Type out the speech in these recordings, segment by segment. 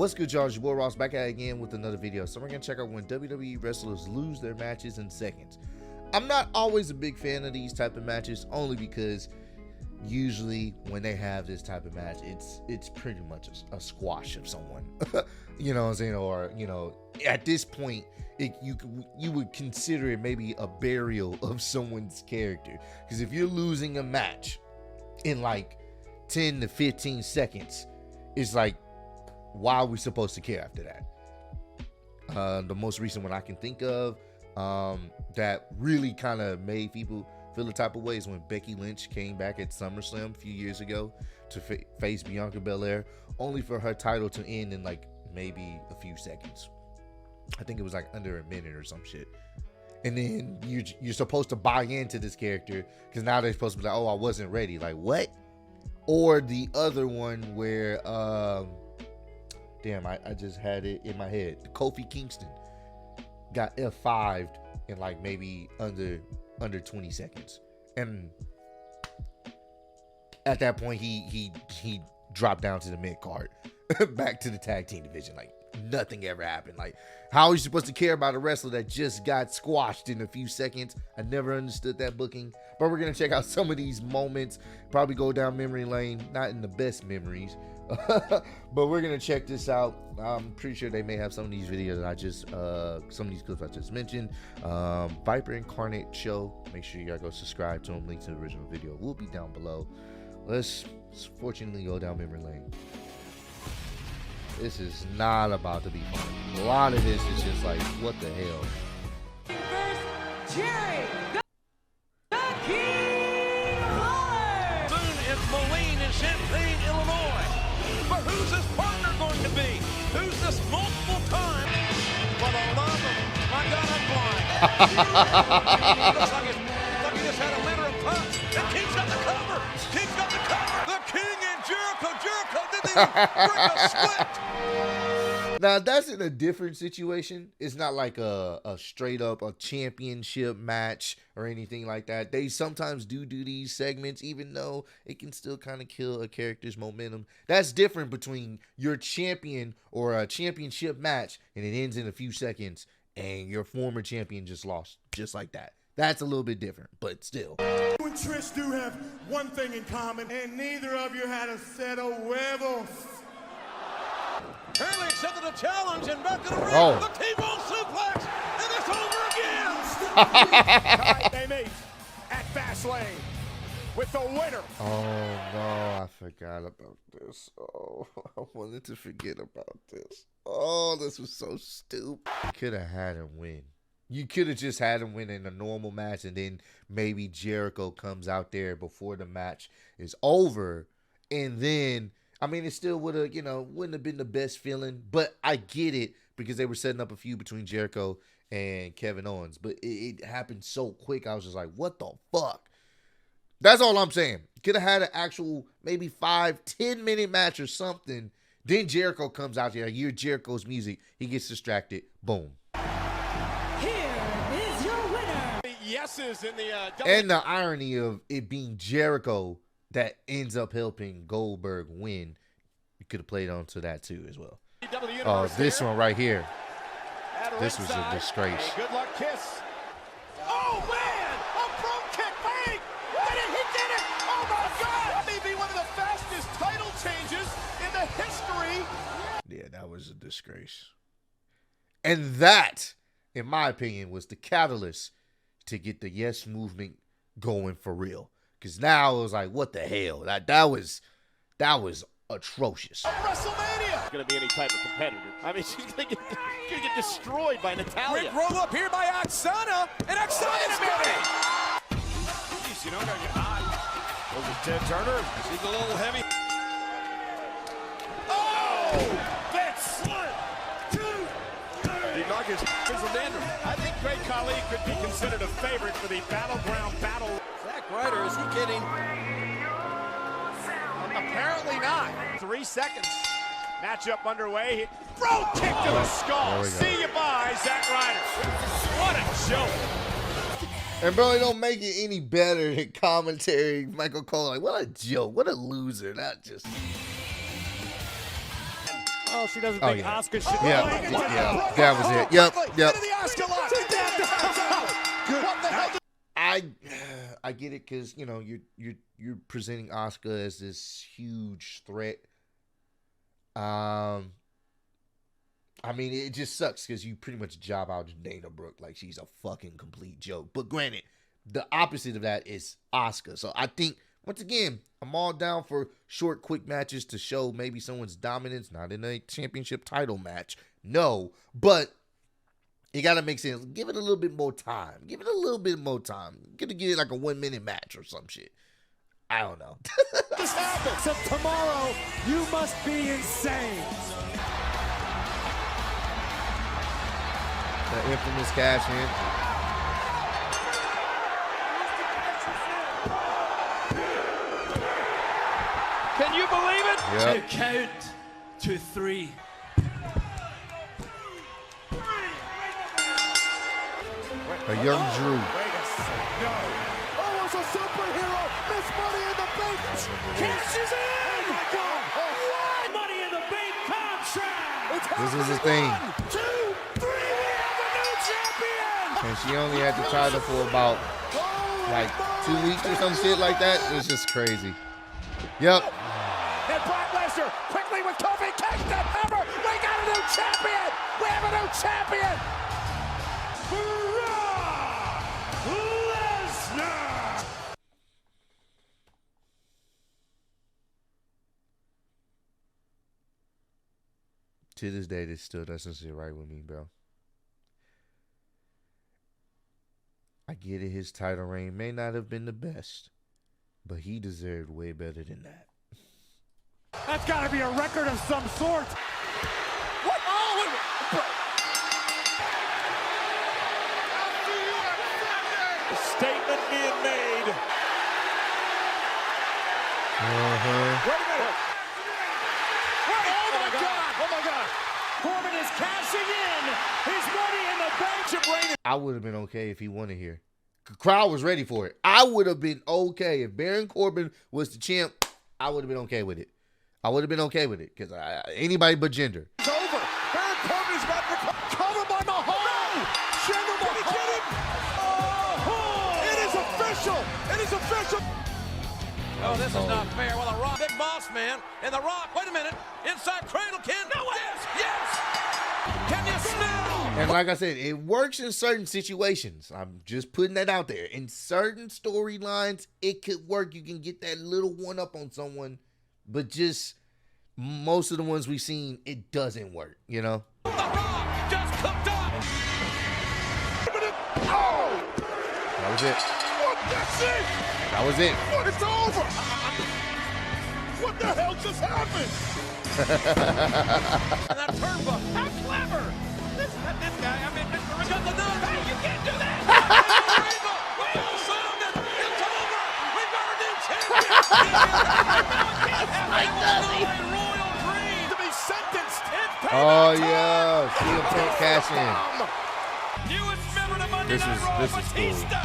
What's good, y'all? It's your boy Ross back at it again with another video. So we're gonna check out when WWE wrestlers lose their matches in seconds. I'm not always a big fan of these type of matches, only because usually when they have this type of match, it's pretty much a squash of someone. You know what I'm saying? Or, you know, at this point, you would consider it maybe a burial of someone's character. Because if you're losing a match in like 10 to 15 seconds, it's like, why are we supposed to care after that? The most recent one I can think of that really kind of made people feel the type of way is when Becky Lynch came back at SummerSlam a few years ago to face Bianca Belair, only for her title to end in like maybe a few seconds. I think it was like under a minute or some shit. And then you're supposed to buy into this character because now they're supposed to be like, oh, I wasn't ready. Like, what? Or the other one where damn, I just had it in my head. Kofi Kingston got F5'd in like maybe under 20 seconds. And at that point, he dropped down to the mid card, back to the tag team division. Like, nothing ever happened. Like, how are you supposed to care about a wrestler that just got squashed in a few seconds? I never understood that booking. But we're going to check out some of these moments, probably go down memory lane, not in the best memories. But we're gonna check this out. I'm pretty sure they may have some of these videos that I just some of these clips I just mentioned. Viper Incarnate show, make sure you gotta go subscribe to them. Link to the original video will be down below. Let's fortunately go down memory lane. This is not about to be fun. A lot of this is just like, what the hell? First, Jerry the King Lawler. Soon it's Moline in Champaign, Illinois. But who's his partner going to be? Who's this multiple time? For the love of my God, I'm blind. Looks like he just had a litter of punts. And King's got the cover. King's got the cover. The King and Jericho. Jericho didn't even bring a sweat. Now, that's in a different situation. It's not like a straight up a championship match or anything like that. They sometimes do these segments, even though it can still kind of kill a character's momentum. That's different between your champion or a championship match and it ends in a few seconds and your former champion just lost just like that. That's a little bit different, but still. You and Trish do have one thing in common, and neither of you had a set of huevos. Apparently accepted a challenge and back to the ring. Oh. The T-bone suplex, and it's over again. Tonight they meet at Fastlane with the winner. Oh, no, I forgot about this. Oh, I wanted to forget about this. Oh, this was so stupid. You could have had him win. You could have just had him win in a normal match, and then maybe Jericho comes out there before the match is over, and then, I mean, it still would have, you know, wouldn't have been the best feeling, but I get it because they were setting up a feud between Jericho and Kevin Owens, but it happened so quick. I was just like, what the fuck? That's all I'm saying. Could have had an actual maybe 5-10 minute match or something. Then Jericho comes out there, you hear Jericho's music, he gets distracted, boom. Here is your winner. Yeses in the And the irony of it being Jericho that ends up helping Goldberg win. You could have played on to that too as well. Oh, this one right here. This was a disgrace. Good luck kiss. Oh man, a pro kick, bang! He did it! Oh my God! That may be one of the fastest title changes in the history. Yeah, that was a disgrace. And that, in my opinion, was the catalyst to get the Yes movement going for real. Because now it was like, what the hell? That was atrocious. WrestleMania! It's going to be any type of competitor. I mean, she's going to get destroyed by Natalia. Quick roll up here by Oksana, and Oksana's got it! Jeez, you know, gotta get high. Over Ted Turner. She's a little heavy. Oh! That's 1, 2, 3. Marcus Fernandez. I think Great Khali could be considered a favorite for the Battleground Battle. Zack Ryder, is he getting? Apparently not. 3 seconds. Matchup underway. Bro kick to the skull. See you bye, Zack Ryder. What a joke. And bro, it don't make it any better than commentary. Michael Cole, like, what a joke. What a loser. Not just. Oh, she doesn't Oh, think yeah. Asuka should. Yeah, yeah, that was it. Yep, yep. I get it because you know you're presenting Asuka as this huge threat. I mean, it just sucks because you pretty much job out Dana Brooke like she's a fucking complete joke. But granted, the opposite of that is Asuka. So I think, once again, I'm all down for short, quick matches to show maybe someone's dominance, not in a championship title match. No, but you got to make sense. Give it a little bit more time. Give it a little bit more time. Get it like a 1-minute match or some shit. I don't know. This happens. So tomorrow, you must be insane. The infamous cash in. Can you believe it? Yep. Count to 3. A young Drew. Oh, it's a superhero. Miss Money in the Bank. Cashes in. Oh, my God. What? Money in the Bank contract. This is the thing. 2, 3. We have a new champion. And she only had the title for about like 2 weeks or some shit like that. It was just crazy. Yep. And Brock Lesnar quickly with Kofi Kingston. Ever. We got a new champion. We have a new champion. Brock Lesnar. To this day, this still doesn't sit right with me, bro. I get it, his title reign may not have been the best, but he deserved way better than that. That's got to be a record of some sort. What? Oh, A statement being made. wait a minute. Oh, my God. Oh, my God. Corbin is cashing in his Money in the Bank. I would have been okay if he won it here. The crowd was ready for it. I would have been okay if Baron Corbin was the champ. I would have been okay with it. I would have been okay with it because anybody but Jinder. It's over. Baron Corbin is about to cover by Mahal. No. Jinder Mahal. Oh, it is official. It is official. Oh, this is not fair. Well, the Rock, big boss man, and the Rock. Wait a minute. Inside cradle, Ken. No way. Yes. Can you smell? And like I said, it works in certain situations. I'm just putting that out there. In certain storylines, it could work. You can get that little one up on someone, but just most of the ones we've seen, it doesn't work, you know? The Rock just cooked up. Oh. That was it. What? That's it. That was it. What? It's over. What the hell just happened? And that turnbuckle. How clever. This guy, I mean, Mr. Got the nose. Hey, you can't do that. We all saw it. It's over. We've got a new champion. Royal dream To be sentenced. Oh, yeah. CM Punk cash in. Newest member to Monday This Night is- Raw, this is cool. Batista.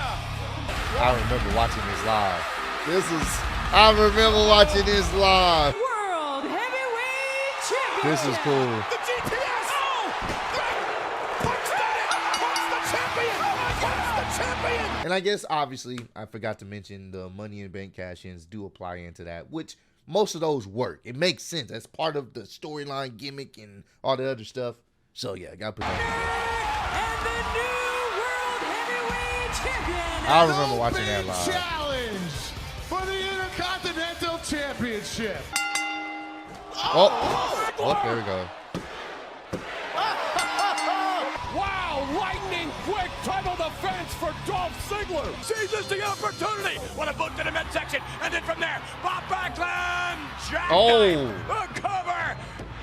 I remember watching this live. I remember watching this live. World Heavyweight Champion. This is cool. The GPS. Oh. Punk's done it. Punk's the champion. Punk's the champion. And I guess, obviously, I forgot to mention the Money in the Bank cash-ins do apply into that, which most of those work. It makes sense. That's part of the storyline gimmick and all the other stuff. So, yeah, I got to put that And the new World Heavyweight Champion. I remember watching that live. Challenge for the Intercontinental Championship. Oh, there we go. Wow, lightning quick title defense for Dolph Ziggler. Seizes the opportunity. What a boot to the midsection. And then from there, Bob Backlund. Jack Oh. a cover.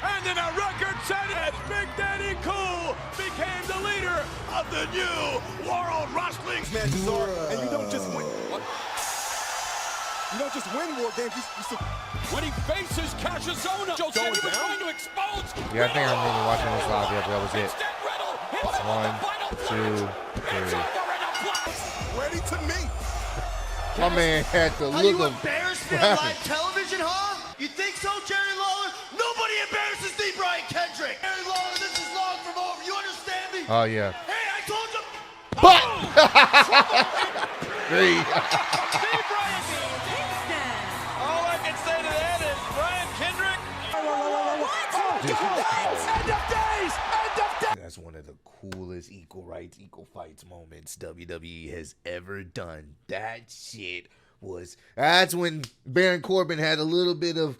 And then a record setting as Big Daddy Cool became the leader of the new World Wrestling. Matches are, and you don't just win. What? You don't just win war games. When he faces Cashazona, Joe Samuel was trying to expose. Yeah, I think I remember watching this live. Yep, that was it. 1, 2, 3. Ready to meet. My man had the look of... embarrassed me on live television, huh? You think so, Jerry Lawler? Nobody embarrasses me, Brian Kendrick. Very long, this is long from over. You understand me? Oh, yeah. Hey, I told you. But All I can say to that is Brian Kendrick. End of days! End of days! that's one of the coolest equal rights, equal fights moments WWE has ever done. That shit was. That's when Baron Corbin had a little bit of.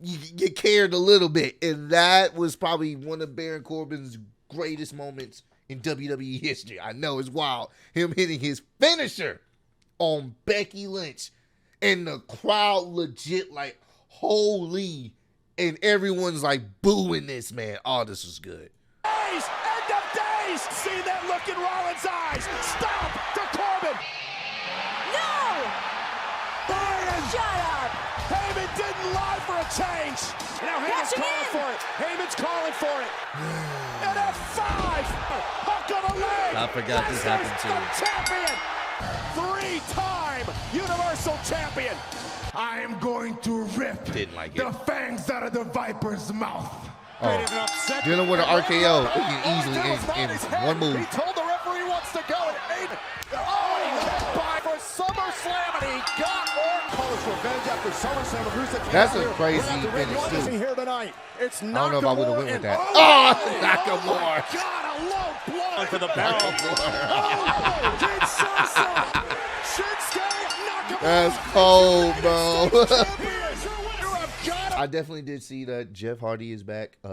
You cared a little bit, and that was probably one of Baron Corbin's greatest moments in WWE history. I know it's wild. Him hitting his finisher on Becky Lynch, and the crowd legit like, holy, and everyone's like booing this, man. Oh, this was good. Days! End of days! See that look in Rollins' eyes! Stop to Corbin! No! Brian! Shut up! Heyman didn't lie for a change! Now Heyman's calling for it! Heyman's calling for it! And F5! Hook of the leg! I forgot this happened too. Champion! 3-time Universal Champion! I am going to rip Didn't like the it. fangs out of the Viper's mouth. Oh, dealing with an RKO, he can easily end in one move. He told the referee he wants to go. And he kicked by for SummerSlam, and he got Orton's revenge after SummerSlam. That's a crazy finish too. Here tonight. It's I don't know if I would have went with that. Oh, Nakamura. God, a low blow. For the barrel. That's cold, bro. I definitely did see that Jeff Hardy is back in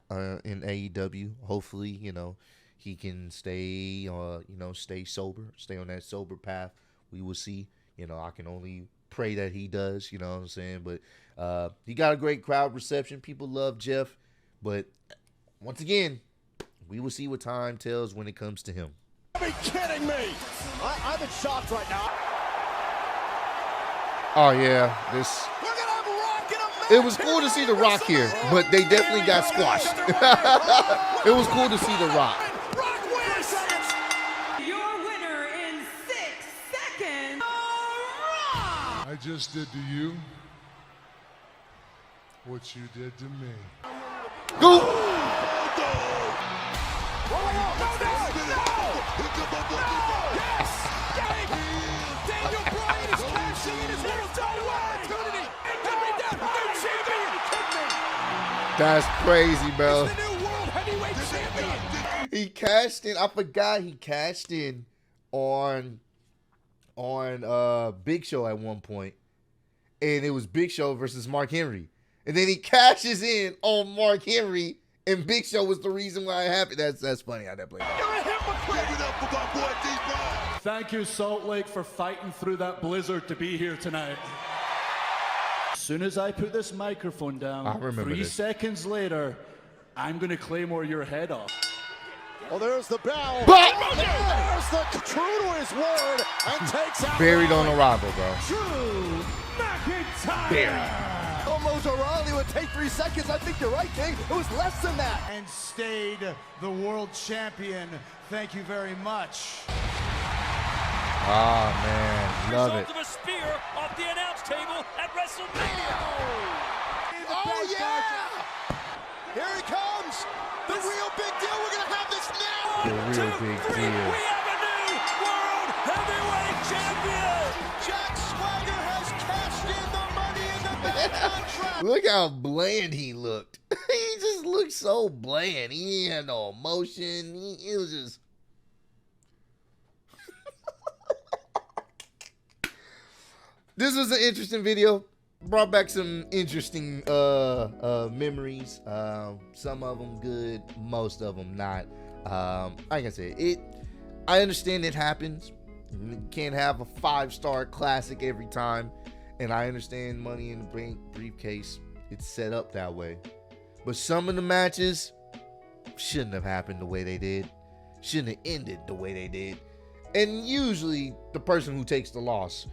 AEW. Hopefully, you know, he can stay stay sober, stay on that sober path. We will see. You know, I can only pray that he does, you know what I'm saying? But he got a great crowd reception. People love Jeff. But once again, we will see what time tells when it comes to him. Are you kidding me? I'm in shock right now. Oh, yeah. It was cool to see The Rock here, but they definitely got squashed. It was cool to see The Rock. Your winner in 6 seconds, I just did to you what you did to me. Go! Daniel Bryan is cashing in his little title opportunity. That's crazy, bro. The new world heavyweight champion. He cashed in. I forgot he cashed in on Big Show at one point, and it was Big Show versus Mark Henry, and then he cashes in on Mark Henry, and Big Show was the reason why it happened. That's funny how that played out. You're a hypocrite. Give it up for my boy D-Bryan. Thank you, Salt Lake, for fighting through that blizzard to be here tonight. As soon as I put this microphone down, I remember 3 this. seconds later, I'm going to Claymore your head off. Well, there's the bell. But There's the true to his word and takes out buried on arrival, bro. Drew McIntyre. Buried. Almost O'Reilly would take 3 seconds. I think you're right, King. It was less than that. And stayed the world champion. Thank you very much. Oh, man. Love it. Result of a spear off the announce table at WrestleMania. Oh, yeah! Here he comes. The real big deal. We're going to have this now. The real big deal. We have a new world heavyweight champion. Jack Swagger has cashed in the Money in the Bank contract. Look how bland he looked. He just looked so bland. He had no emotion. It was just. This was an interesting video. Brought back some interesting memories. Some of them good, most of them not. Like I said, I understand it happens. You can't have a 5-star classic every time. And I understand Money in the Briefcase, it's set up that way. But some of the matches shouldn't have happened the way they did. Shouldn't have ended the way they did. And usually the person who takes the loss,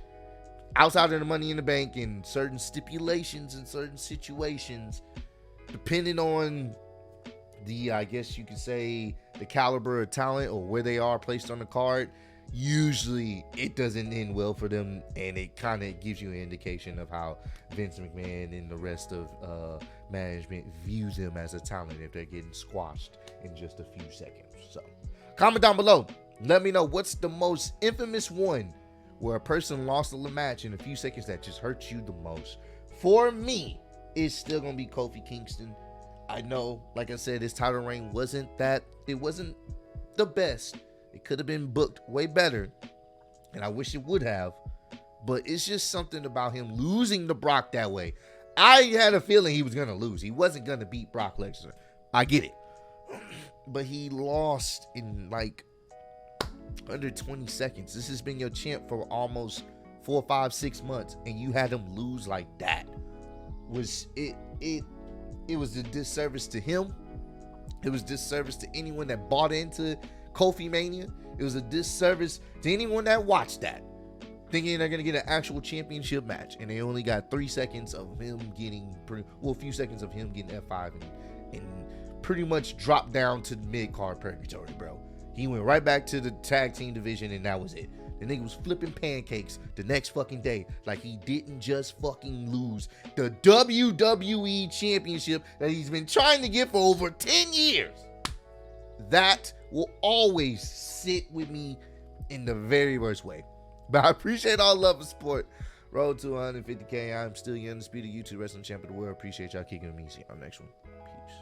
outside of the Money in the Bank, in certain stipulations and certain situations, depending on the, I guess you could say, the caliber of talent or where they are placed on the card, usually it doesn't end well for them, and it kind of gives you an indication of how Vince McMahon and the rest of management view them as a talent if they're getting squashed in just a few seconds. So comment down below. Let me know what's the most infamous one where a person lost a match in a few seconds that just hurts you the most. For me, it's still going to be Kofi Kingston. I know, like I said, his title reign wasn't the best. It could have been booked way better, and I wish it would have. But it's just something about him losing to Brock that way. I had a feeling he was going to lose. He wasn't going to beat Brock Lesnar. I get it. But he lost in like under 20 seconds. This has been your champ for almost 4, 5, 6 months, and you had him lose like that. It was a disservice to him. It was a disservice to anyone that bought into Kofi Mania. It was a disservice to anyone that watched that, thinking they're going to get an actual championship match, and they only got 3 seconds of him getting, a few seconds of him getting F5 and pretty much dropped down to the mid-card purgatory, bro. He went right back to the tag team division, and that was it. The nigga was flipping pancakes the next fucking day like he didn't just fucking lose the WWE championship that he's been trying to get for over 10 years. That will always sit with me in the very worst way. But I appreciate all love and support. Road to 150K. I'm still your undisputed YouTube wrestling champion of the world. Appreciate y'all kicking with me. See you on the next one. Peace.